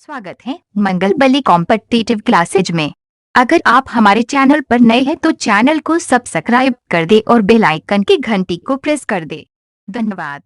स्वागत है मंगल बली competitive classes में। अगर आप हमारे चैनल पर नए हैं तो चैनल को सब्सक्राइब कर दे और बेल आइकन की घंटी को प्रेस कर दे। धन्यवाद।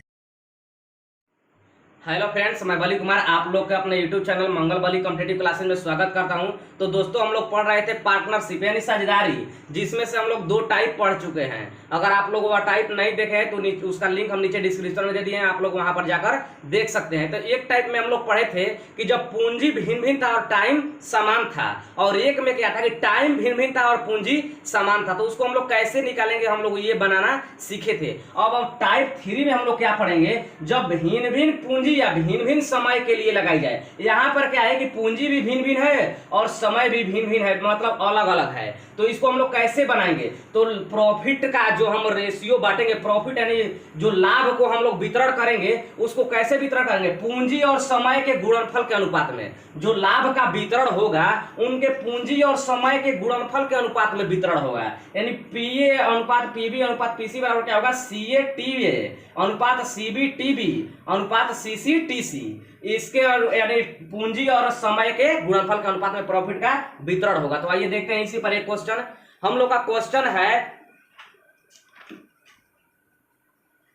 हेलो फ्रेंड्स, मैं बली कुमार आप लोग के अपने यूट्यूब चैनल मंगल बली कॉम्पिटिटिव क्लासेस में स्वागत करता हूं। तो दोस्तों, हम लोग पढ़ रहे थे पार्टनरशिप यानी साझेदारी, जिसमें से हम लोग 2 टाइप पढ़ चुके हैं। अगर आप लोग वह टाइप नहीं देखे हैं तो उसका लिंक हम नीचे डिस्क्रिप्शन में दे दिए हैं, आप लोग वहां पर जाकर देख सकते हैं। तो एक टाइप में हम लोग पढ़े थे कि जब पूंजी भिन्न भिन्न था और टाइम समान था, और एक में क्या था कि टाइम भिन्न भिन्न था और पूंजी समान था। तो उसको हम लोग कैसे निकालेंगे, हम लोग ये बनाना सीखे थे। अब टाइप 3 में हम लोग क्या पढ़ेंगे, जब भिन्न भिन्न पूंजी या भिन्न भिन्न समय के लिए लगाई जाए। यहाँ पर क्या है कि पूंजी भी भिन्न भिन्न है और समय भी भिन्न भिन्न है, मतलब अलग अलग है। तो इसको हम लोग कैसे बनाएंगे, तो प्रॉफिट का जो हम रेशियो बांटेंगे, प्रॉफिट यानी जो लाभ को हम लोग वितरण करेंगे, उसको कैसे वितरण करेंगे, पूंजी और समय के गुणनफल के अनुपात में। जो लाभ का वितरण होगा उनके पूंजी और समय के गुणनफल के अनुपात में वितरण होगा। यानी पीए अनुपात पीबी अनुपात पीसी बराबर क्या होगा, सीए टीए अनुपात सीबी टीबी अनुपात सीसी टीसी। इसके यानी पूंजी और समय के गुणनफल के अनुपात में प्रॉफिट का वितरण होगा। तो आइए देखते हैं इसी पर एक क्वेश्चन। हम लोग का क्वेश्चन है,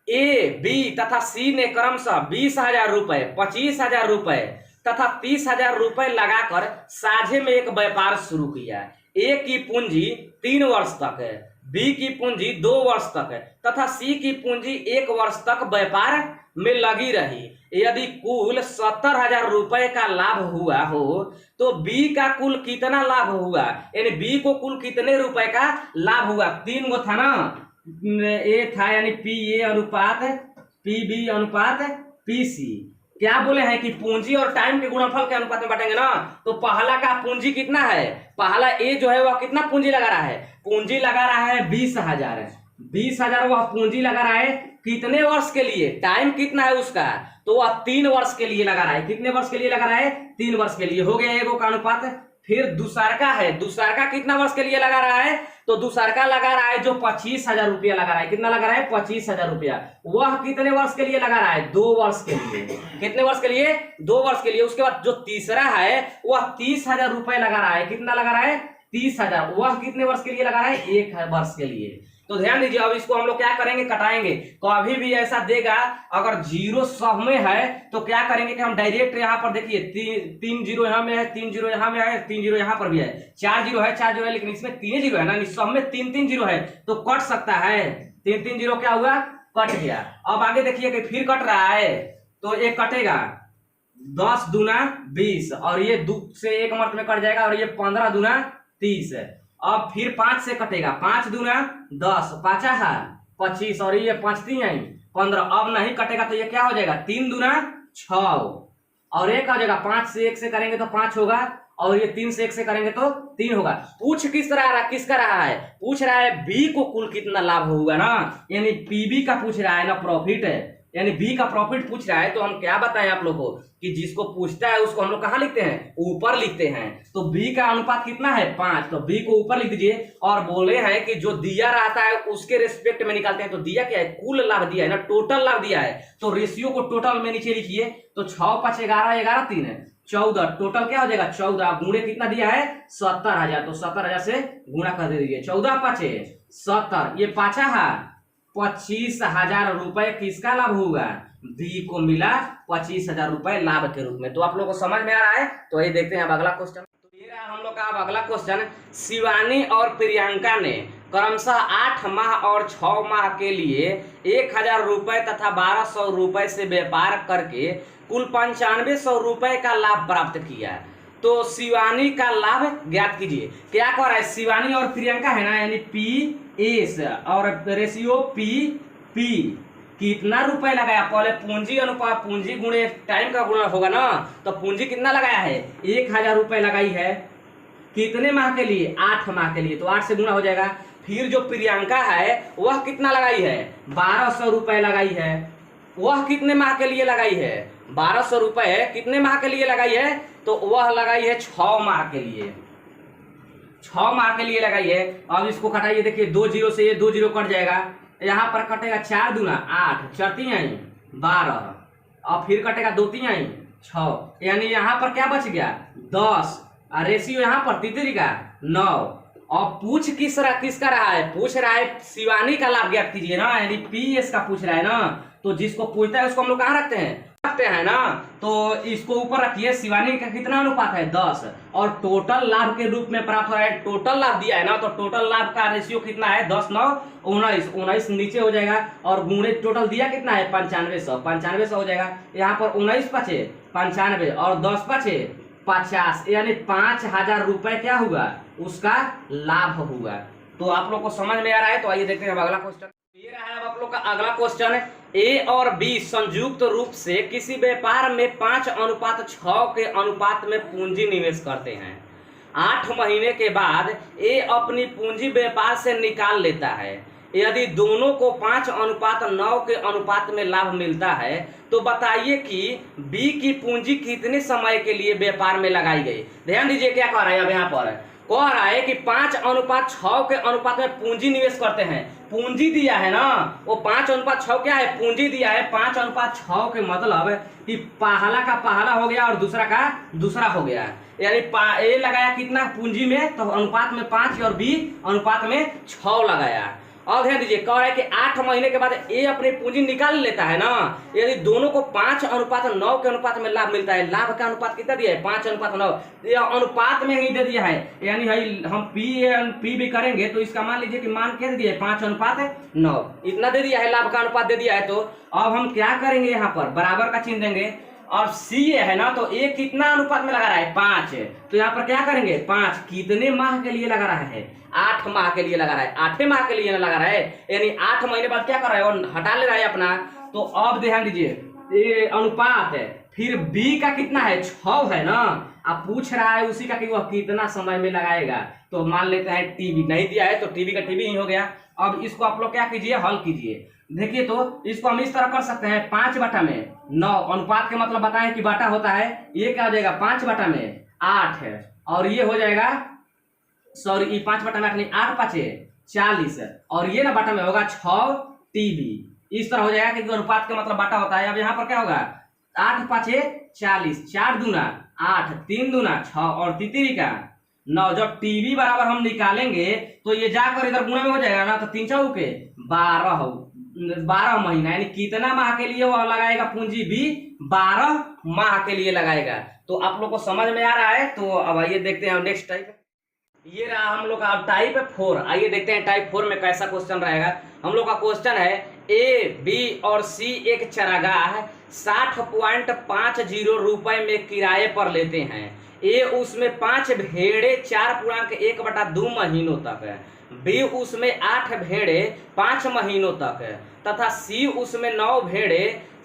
ए बी तथा सी ने क्रमशः 20,000 रुपए, 25,000 रुपए तथा 30,000 रुपए लगाकर साझे में एक व्यापार शुरू किया। ए की पूंजी 3 वर्ष तक है, बी की पूंजी 2 वर्ष तक है तथा सी की पूंजी 1 वर्ष तक व्यापार में लगी रही। यदि कुल 70,000 रुपए का लाभ हुआ हो तो बी का कुल कितना लाभ हुआ, यानी बी को कुल कितने रुपए का लाभ हुआ। 3 गो था ना, ए था यानी पी ए अनुपात पी बी अनुपात पी सी। क्या बोले हैं कि पूंजी और टाइम के गुणनफल के अनुपात में बांटेंगे ना। तो पहला का पूंजी कितना है, पहला ए जो है वह कितना पूंजी लगा रहा है, पूंजी लगा रहा है 20,000 है। 20,000 वह पूंजी लगा रहा है कितने वर्ष के लिए, टाइम कितना है उसका, तो वह 3 वर्ष के लिए लगा रहा है। कितने वर्ष के लिए लगा रहा है, 3 वर्ष के लिए। हो गया एगो का अनुपात। फिर दूसरका है, दूसरका कितना वर्ष के लिए लगा रहा है, तो दूसरका लगा रहा है जो 25,000 रुपया लगा रहा है। कितना लगा रहा है, 25,000 रुपया। वह कितने वर्ष के लिए लगा रहा है, 2 वर्ष के लिए। कितने वर्ष के लिए, 2 वर्ष के लिए। उसके बाद जो तीसरा है वह 30,000 रुपए लगा रहा है। कितना लगा रहा है, 30,000। वह कितने वर्ष के लिए लगा रहा है, 1 वर्ष के लिए। तो ध्यान दीजिए, अब इसको हम लोग क्या करेंगे, कटाएंगे। कभी भी ऐसा देगा अगर 0 सब में है तो क्या करेंगे कि हम डायरेक्ट यहाँ पर देखिए 3 0 यहाँ में है, 3 0 यहाँ में है, 3 0 यहाँ पर भी है, 4 0 है, 4 0 है, लेकिन इसमें 3 0 है ना, सब में 3 3 0 है तो कट सकता है। 3 3 0 क्या हुआ, कट गया। अब आगे देखिए कि फिर कट रहा है तो एक कटेगा 10 दूना 20 और ये 2 से 1 मर्त में कट जाएगा और ये 15 दूना 30 है। अब फिर 5 से कटेगा, 5 दूना 10, 5 है 25 और ये 5 3 है 15। अब नहीं कटेगा तो ये क्या हो जाएगा, 3 दूना 6 और 1 हो जाएगा। 5 से 1 से करेंगे तो 5 होगा और ये 3 से 1 से करेंगे तो 3 होगा। पूछ किसका रहा है, पूछ रहा है बी को कुल कितना लाभ होगा ना, यानी पीबी का पूछ रहा है ना, प्रॉफिट है यानी बी का प्रॉफिट पूछ रहा है। तो हम क्या बताएं आप लोग को कि जिसको पूछता है उसको हम लोग कहाँ लिखते हैं, ऊपर लिखते हैं। तो बी का अनुपात कितना है, 5, तो बी को ऊपर लिख दीजिए। और बोले हैं कि जो दिया रहता है उसके रेस्पेक्ट में निकालते हैं। तो दिया क्या है, कुल लाभ दिया है ना, टोटल लाभ दिया है। तो रेशियो को टोटल में नीचे लिखिए। तो 6 5 11 11 3 है 14, टोटल क्या हो जाएगा 14। गुणे कितना दिया है, 70,000, तो 70,000 से गुणा कर दीजिए। 14 5 70, ये 5 है 25,000 रुपए किसका लाभ होगा, बी को मिला 25,000 रुपए लाभ के रूप में। तो आप लोग को समझ में आ रहा है। तो ये देखते हैं अब अगला क्वेश्चन। तो ये रहा हम लोग का अब अगला क्वेश्चन। शिवानी और प्रियंका ने क्रमशः 8 माह और 6 माह के लिए 1,000 रुपए तथा 1,200 रुपए से व्यापार करके कुल 9500 रुपए का लाभ प्राप्त किया। तो शिवानी का लाभ ज्ञात कीजिए। क्या कर रहा है, शिवानी और प्रियंका है ना, यानी पी एस और रेशियो पी पी। कितना रुपए लगाया, पहले पूंजी अनुपात पूंजी गुणे टाइम का गुणा होगा ना। तो पूंजी कितना लगाया है, 1,000 रुपए लगाई है। कितने माह के लिए, 8 माह के लिए, तो 8 से गुणा हो जाएगा। फिर जो प्रियंका है वह कितना लगाई है, 1,200 रुपए लगाई है। वह कितने माह के लिए लगाई है, 1,200 रुपए कितने माह के लिए लगाई है, तो वह लगाई है 6 माह के लिए, 6 माह के लिए लगाई है। अब इसको घटाइए, देखिए 2 0 से ये 2 0 कट जाएगा, यहाँ पर कटेगा 4 दूना 8, 4 3 12 और फिर कटेगा 2 3 6, यानी यहाँ पर क्या बच गया 10, और रेशियो यहाँ पर तितली का 9। और पूछ किसका रहा है, पूछ रहा है शिवानी का लाभ ज्ञात कीजिए ना, यानी PS का पूछ रहा है ना, तो जिसको पूछता है उसको हम लोग कहाँ रखते हैं ना, तो इसको ऊपर रखिए। शिवानी का कितना अनुपात है 10, और टोटल लाभ के रूप में प्राप्त हो रहा है, टोटल लाभ दिया है ना, तो टोटल लाभ का रेशियो कितना है 10 9 19, 19 नीचे हो जाएगा, और गुणे टोटल दिया कितना है 9500 हो जाएगा। यहाँ पर 19 पचे 95 और 10 पचे 50, यानी 5000 रुपए क्या हुआ, उसका लाभ हुआ। तो आप लोग को समझ में आ रहा है। तो आइए देखते हैं अब अगला क्वेश्चन। ये रहा है अब आप लोग का अगला क्वेश्चन। A और B संयुक्त रूप से किसी व्यापार में 5:6 के अनुपात में पूंजी निवेश करते हैं। 8 महीने के बाद A अपनी पूंजी व्यापार से निकाल लेता है। यदि दोनों को 5:9 के अनुपात में लाभ मिलता है तो बताइए कि B की पूंजी कितने समय के लिए व्यापार में लगाई गई। ध्यान दीजिए क्या कह रहा है, अब यहाँ पर कह रहा है कि 5:6 के अनुपात में पूंजी निवेश करते हैं। पूंजी दिया है ना, वो 5:6 क्या है, पूंजी दिया है। 5:6 के मतलब कि पहला का पहला हो गया और दूसरा का दूसरा हो गया, यानी ए लगाया कितना पूंजी में, तो अनुपात में 5 और B अनुपात में 6 लगाया। और ध्यान दीजिए कह रहा है कि 8 महीने के बाद ए अपनी पूंजी निकाल लेता है ना, यदि दोनों को 5:9 के अनुपात में लाभ मिलता है। लाभ का अनुपात कितना दिया है 5:9, यह अनुपात में ही दे दिया है, यानी हम पी भी करेंगे तो इसका मान लीजिए कि मान क्या दिया है 5:9, इतना दे दिया है, लाभ का अनुपात दे दिया है। तो अब हम क्या करेंगे, यहाँ पर बराबर का चिन्ह देंगे। और सी है ना, तो ए कितना अनुपात में लगा रहा है 5, तो यहाँ पर क्या करेंगे 5 कितने माह के लिए लगा रहा है, 8 माह के लिए लगा रहा है, 8 माह के लिए ना लगा रहा है, यानी 8 महीने बाद क्या कर रहा है और हटा ले रहा है अपना। तो अब ध्यान दीजिए ये अनुपात है, फिर बी का कितना है 6 है ना, अब पूछ रहा है उसी का कि वह कितना समय में लगाएगा। तो मान लेते हैं टीबी नहीं दिया है तो टीबी का टीबी ही हो गया। अब इसको आप लोग क्या कीजिए, हल कीजिए। देखिए तो इसको हम इस तरह कर सकते हैं 5/9, अनुपात के मतलब बताएं कि बाटा होता है, ये क्या हो जाएगा 5/8 है, और ये हो जाएगा सॉरी ये 5/8 नहीं 8×5 = 40, और ये ना बाटा में होगा 6 टीबी। इस तरह हो जाएगा क्योंकि अनुपात के मतलब बाटा होता है। अब यहाँ पर क्या होगा 8×5 = 40, 4 दूना 8, 3 दूना 6 और तितली का 9। जब टीबी बराबर हम निकालेंगे तो ये जाकर इधर गुणा में हो जाएगा ना, तो 3 चौके 12 महीना, यानी कितना माह के लिए वो लगाएगा पूंजी भी 12 माह के लिए लगाएगा। तो आप लोग को समझ में आ रहा है। तो अब आइए देखते हैं नेक्स्ट टाइप। ये रहा हम लोग का टाइप 4। आइए देखते हैं टाइप 4 में कैसा क्वेश्चन रहेगा। हम लोग का क्वेश्चन है ए बी और सी एक चरागाह 60.50 रुपए में किराए पर लेते हैं। ए उसमें 5 भेड़े 4.1/2 महीनों तक है, बी उसमें 8 भेड़े 5 महीनों तक है, तथा सी उसमें 9 भेड़े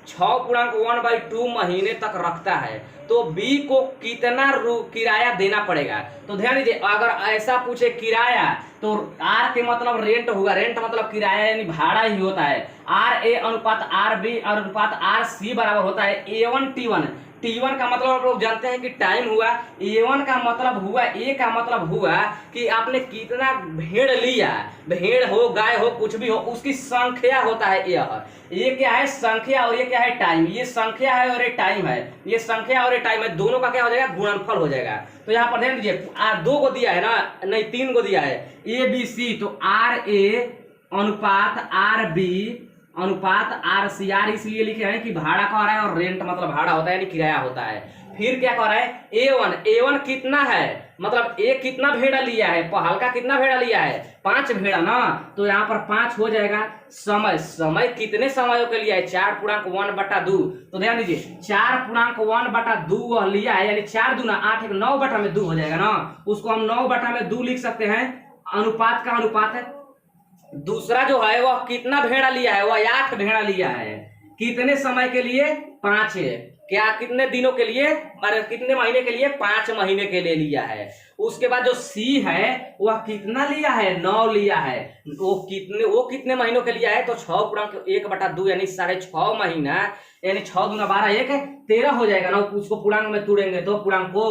6.1/2 महीने तक रखता है। तो बी को कितना किराया देना पड़ेगा। तो ध्यान दीजिए अगर ऐसा पूछे किराया तो आर के मतलब रेंट होगा, रेंट मतलब किराया यानी भाड़ा ही होता है। आर ए अनुपात आर बी अनुपात आर सी बराबर होता है A1 T1। T1 का मतलब आप लोग जानते हैं कि टाइम हुआ, A1 का मतलब हुआ, ए का मतलब हुआ कि आपने कितना भेड़ लिया, भेड़ हो गाय हो कुछ भी हो उसकी संख्या होता है। ये क्या है संख्या और ये क्या है टाइम, ये संख्या है और ये टाइम है, ये संख्या और ये टाइम है, दोनों का क्या हो जाएगा गुणनफल हो जाएगा। तो यहाँ पर ध्यान दीजिए 2 को दिया है ना, नहीं 3 को दिया है ए बी सी, तो आर ए अनुपात आर बी अनुपात आर सी। आर इसलिए लिखे हैं कि भाड़ा कह रहा है और रेंट मतलब भाड़ा होता है यानी किराया होता है। फिर क्या कह रहा है A1 कितना है, मतलब ए कितना भेड़ा लिया है, हल्का कितना भेड़ा लिया है 5 भेड़ा ना, तो यहाँ पर 5 हो जाएगा। समय कितने समयों के लिए है 4.1/2। तो ध्यान दीजिए 4.1/2 वह लिया है, यानी 4 दूना 8 9/2 हो जाएगा ना, उसको हम 9/2 लिख सकते हैं। अनुपात का अनुपात है। दूसरा जो है वह कितना भेड़ा लिया है, वह 8 भेड़ा लिया है, कितने समय के लिए 5 है, क्या कितने दिनों के लिए और कितने महीने के लिए 5 महीने के लिए लिया है। उसके बाद जो सी है वह कितना लिया है 9 लिया है, वो कितने महीनों के लिया है, तो 6.1/2 यानी 6.5 महीना, यानी 6 दूना 12 1 13 हो जाएगा ना, उसको पूर्णांक में तोड़ेंगे तो पूर्णांक को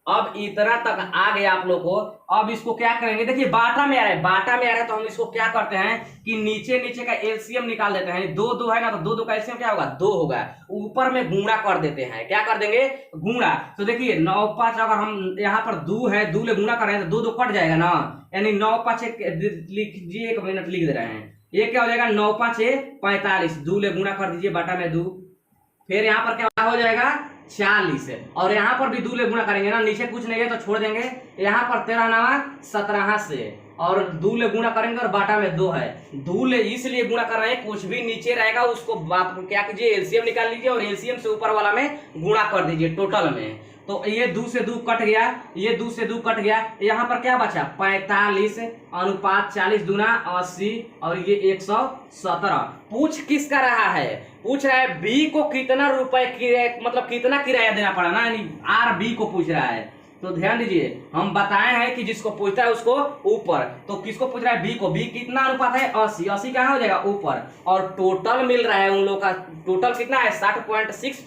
अब इतना तक आ गया आप लोग को। अब इसको क्या करेंगे, देखिए बाटा में आ रहा है, बाटा में आ रहा है तो हम इसको क्या करते हैं कि नीचे नीचे का एलसीएम निकाल देते हैं। दो दो है ना, तो दो दो का एलसीएम क्या होगा, 2 होगा। ऊपर में गुणा कर देते हैं, क्या कर देंगे, गुणा। तो देखिए 9 5, अगर हम यहाँ पर 2 है, 2 ले गुणा कर रहे हैं तो 2 2 कट जाएगा ना, यानी 9 5 लिखिए, 1 मिनट लिख दे रहे हैं। ये क्या हो जाएगा, 9 5 45, 2 ले गुणा कर दीजिए बाटा में 2। फिर यहाँ पर क्या हो जाएगा 40, और यहाँ पर भी 2 ले गुणा करेंगे ना, नीचे कुछ नहीं है तो छोड़ देंगे। यहाँ पर 13 9 17 से, और 2 ले गुणा करेंगे और बाटा में 2 है। 2 ले इसलिए गुणा कर रहे हैं, कुछ भी नीचे रहेगा उसको आप क्या कीजिए, एलसीएम निकाल लीजिए और एलसीएम से ऊपर वाला में गुणा कर दीजिए टोटल में। तो ये 2 से 2 कट गया, ये 2 से 2 कट गया। यहाँ पर क्या बचा, 45 अनुपात 40 दूना 80, और ये 117। पूछ किसका रहा है, पूछ रहा है बी को कितना रुपए किराया, मतलब कितना किराया देना पड़ा ना, यानी आर बी को पूछ रहा है। तो ध्यान दीजिए, हम बताए हैं कि जिसको पूछता है उसको ऊपर, तो किसको पूछ रहा है, बी को। बी कितना अनुपात है, 80, 80 कहाँ हो जाएगा ऊपर, और टोटल मिल रहा है उन लोगों का, टोटल कितना है 60.50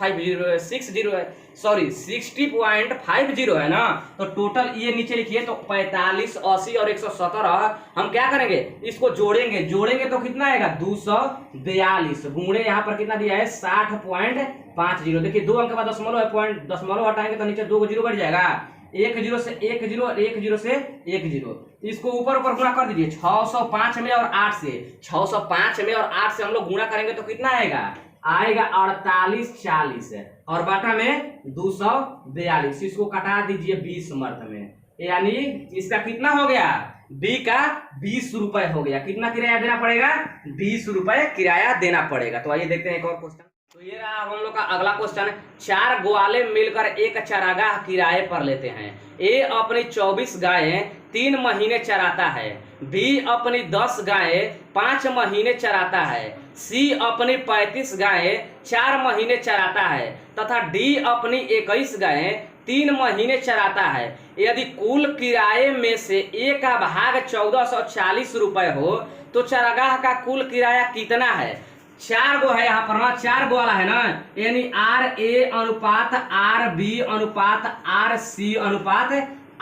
है ना। तो टोटल ये नीचे लिखिए, तो 45 80 और 117 हम क्या करेंगे, इसको जोड़ेंगे, जोड़ेंगे तो कितना आएगा 242 गुणे यहाँ पर कितना दिया है 60.50। देखिए 2 अंक के बाद दशमलव है, पॉइंट दशमलव हटाएंगे तो नीचे 2 जीरो बढ़ जाएगा, 1 0 से 1 0 और 1 0 से 1 0। इसको ऊपर ऊपर गुणा कर दीजिए, 605 में और 8 से, 605 में और 8 से हम लोग गुणा करेंगे तो कितना आएगा, आएगा 48 40, और बाटा में 242। इसको कटा दीजिए 20 मर्द में, यानी इसका कितना हो गया, बी का 20 रुपए हो गया। कितना किराया देना पड़ेगा, 20 रुपए किराया देना पड़ेगा। तो आइए देखते हैं एक और क्वेश्चन। तो ये रहा हम लोग का अगला क्वेश्चन। 4 ग्वाले मिलकर एक चरागाह किराए पर लेते हैं। ए अपनी 24 गायें 3 महीने चराता है, बी अपनी 10 गायें 5 महीने चराता है, सी अपनी 35 गायें 4 महीने चराता है, तथा डी अपनी 21 गायें 3 महीने चराता है। यदि कुल किराए में से ए का भाग 1440 रुपए हो तो चरागाह का कुल किराया कितना है। 4 गो है यहाँ पर ना, 4 गो वाला है ना, यानी आर ए अनुपात आर बी अनुपात आर सी अनुपात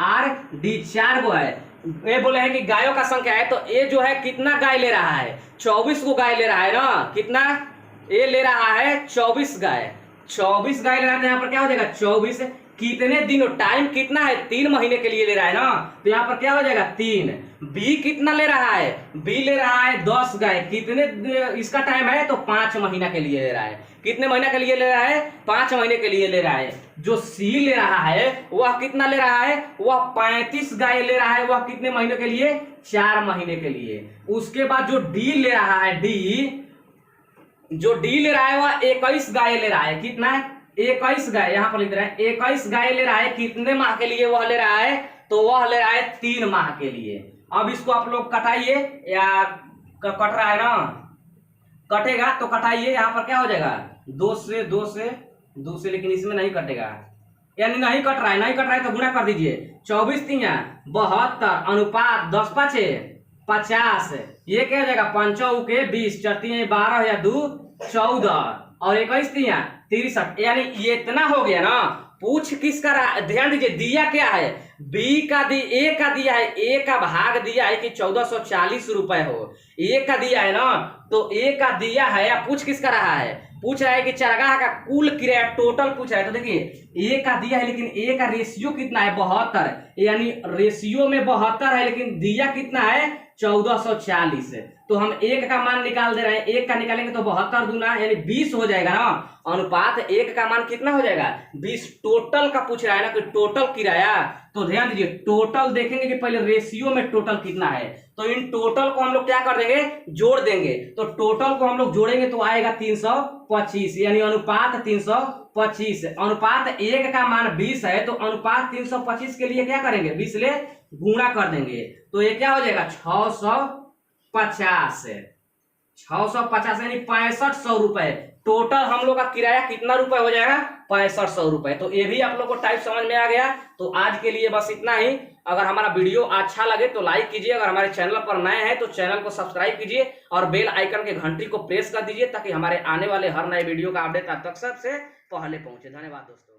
आर डी, 4 गो है। ये बोले हैं कि गायों का संख्या है, तो ए जो है कितना गाय ले रहा है, 24 को गाय ले रहा है ना, कितना ए ले रहा है 24 गाय, 24 गाय ले रहा है। तो यहाँ पर क्या हो जाएगा 24, कितने दिनों, टाइम कितना है 3 महीने के लिए ले रहा है ना, तो यहाँ पर क्या हो जाएगा 3। बी कितना ले रहा है, बी ले रहा है 10 गाय, कितने इसका टाइम है, तो 5 महीना के लिए ले रहा है। कितने महीना के लिए ले रहा है, 5 महीने के लिए ले रहा है। जो सी ले रहा है वह कितना ले रहा है, वह 35 गाय ले रहा है, वह कितने महीने के लिए, 4 महीने के लिए। उसके बाद जो डी ले रहा है, जो डी ले रहा है वह 21 गाय ले रहा है, कितना है 21 गाय, यहाँ पर लिख रहा है 21 गाय ले रहा है, कितने माह के लिए वह ले रहा है, तो वह ले रहा है 3 माह के लिए। अब इसको आप लोग कटाइए, या कट रहा है ना, कटेगा तो कटाइए, यहाँ पर क्या हो जाएगा 2 से, लेकिन इसमें नहीं कटेगा, यानी नहीं कट रहा है, नहीं कट रहा है तो गुणा कर दीजिए, 24 3 72 अनुपात 10 5 50, ये क्या हो जाएगा 5 के 20, 4 3 12 या 2 14, और 21 3 63, यानी ये इतना हो गया ना। पूछ किसका रहा, ध्यान दीजिए, दिया क्या है, बी का ए का दिया है, ए का भाग दिया है कि 1440 रुपए हो, ए का दिया है ना, तो ए का दिया है। या पूछ किसका रहा है, पूछ रहा है कि चरागाह का कुल किराया टोटल पूछ रहा है। तो देखिए ए का दिया है, लेकिन ए का रेशियो कितना है 72, यानी रेशियो में 72 है, लेकिन दिया कितना है 1440। तो हम 1 का मान निकाल दे रहे हैं, 1 का निकालेंगे तो 72 दूना यानी 20 हो जाएगा ना, अनुपात 1 का मान कितना हो जाएगा 20। टोटल का पूछ रहा है ना कि टोटल किराया, तो ध्यान दीजिए टोटल देखेंगे कि पहले रेशियो में टोटल कितना है, तो इन टोटल को हम लोग क्या कर देंगे, जोड़ देंगे। तो टोटल को हम लोग जोड़ेंगे तो आएगा 325, यानी अनुपात 325। अनुपात 1 का मान 20 है, तो अनुपात 325 के लिए क्या करेंगे 20 ले गुणा कर देंगे, तो ये क्या हो जाएगा 650, 650 यानी 6500 रुपए। टोटल हम लोग का किराया कितना रुपए हो जाएगा 6500 रुपए। तो ये भी आप लोग को टाइप समझ में आ गया। तो आज के लिए बस इतना ही। अगर हमारा वीडियो अच्छा लगे तो लाइक कीजिए, अगर हमारे चैनल पर नए हैं तो चैनल को सब्सक्राइब कीजिए और बेल आइकन के घंटी को प्रेस कर दीजिए, ताकि हमारे आने वाले हर नए वीडियो का अपडेट आप तक सबसे पहले पहुंचे। धन्यवाद दोस्तों।